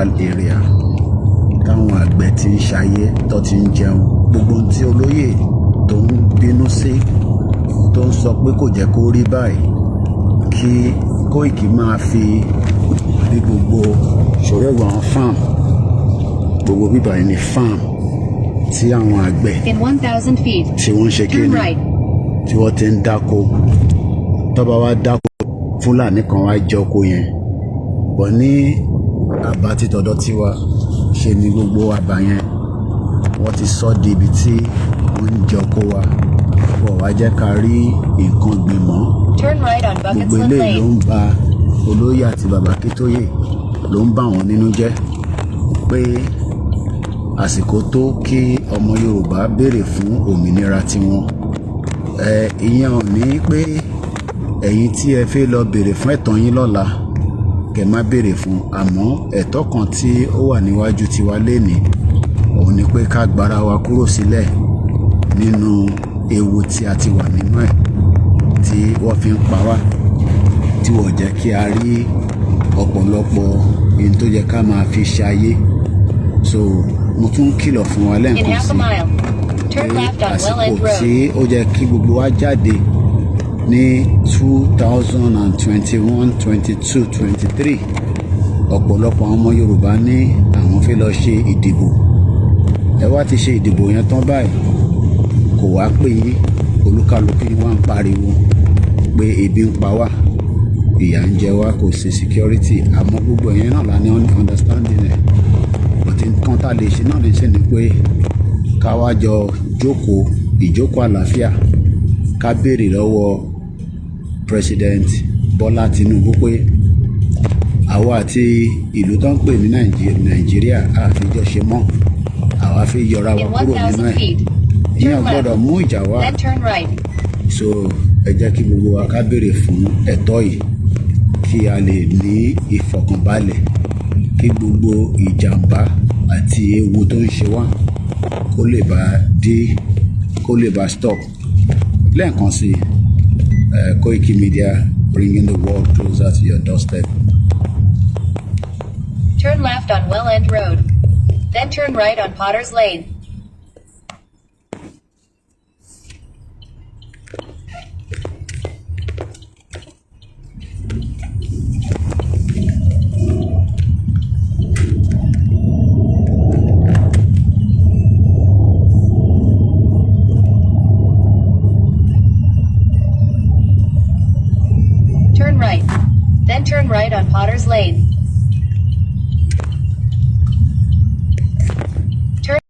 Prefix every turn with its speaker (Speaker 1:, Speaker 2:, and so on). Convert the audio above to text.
Speaker 1: rural area táwọn àgbẹ̀ ti ń ṣayé tó ti ń jẹun. Gbogbo ohun tí olóyè tó ń bínú sí tó ń sọ pé kò jẹ́ kó rí báyìí, kí Koiki máa fi ní gbogbo ṣòro àwọn farm, gbogbo bíbá yìí ni farm tí àwọn àgbẹ̀ tí wọ́n ń ṣe kí ni tí wọ́n ti ń dáko. Tọ́ba wá dáko, Fúlàní kan wá jẹ oko yẹn. Bọ̀ ní àbá títọ́dọ̀ tiwa ṣe ni gbogbo àbá yẹn wọ́n ti sọ di ibi tí wọ́n ń jẹ oko wa. Wọ́n wá jẹ́ ká rí nǹkan gbìn mọ́. Gbogbo eléyìí ló ń ba olóyè àti bàbá Kítóyè ló ń bà wọ́n nínú jẹ́ pé àsìkò tó kí ọmọ Yorùbá béèrè fún òmìnira tiwọn. Ìyẹn ò ní pé ẹ̀yin tí ẹ fẹ́ lọ béèrè fún ẹ̀tọ́ yín lọ́la kẹ́ má béèrè fún, àmọ́ ẹ̀tọ́ kan tí ó wà níwájú tiwa lénìí òun ni pé ká gbára wa kúrò sílẹ̀ nínú ewu tí a ti wà nínú ẹ̀, tí wọ́n fi ń pa wá, tí wọ́n jẹ́ kí a rí ọ̀pọ̀lọpọ̀ ohun tó yẹ ká máa fi ṣayé. So mo tún kìlọ̀ fún wa lẹ́ẹ̀kan sí pé àsìkò tí ó jẹ́ kí gbogbo wa jáde ní 2021, 22, 23 ọ̀pọ̀lọpọ̀ àwọn ọmọ Yorùbá ní àwọn fẹ́ lọ ṣe ìdìbò. Ẹ wá ti ṣe ìdìbò yẹn tán báyìí, kò wá pé yín, olúkálùkù yín wá ń pariwo pé ebi ń pa wá, ìyà ń jẹ wá, kò sí security. Àmọ́ gbogbo ẹ̀yẹn náà la ní understanding ẹ̀. Bọ̀tí nǹkan tá a lè ṣe náà lè ṣe ni pé ká wá jọ jókòó ìjókòó àlàáfíà, ká béèrè lọ́wọ́ President Bọ́lá Tinubu pé àwa àti ìlú tó ń pè ní Nàìjíríà àfijọ́ ṣe mọ́, àwa fi yọra wa kúrò nínú ẹ̀. Ìyẹn gbọ́dọ̀ mú ìjà wá. So ẹ jẹ́ kí gbogbo wa ká béèrè fún ẹ̀tọ́ yìí kí a lè ní ìfọ̀kànbalẹ̀, kí gbogbo ìjàmbá àti ewu tó ń ṣe wá kó lè bá dé, kó lè bá stop. Lẹ́ẹ̀kan sí Koiki Media, bringing the world closer to your doorstep.
Speaker 2: Turn left on Well End Road, then turn right on Potter's Lane. Turn right, then turn right on Potter's Lane.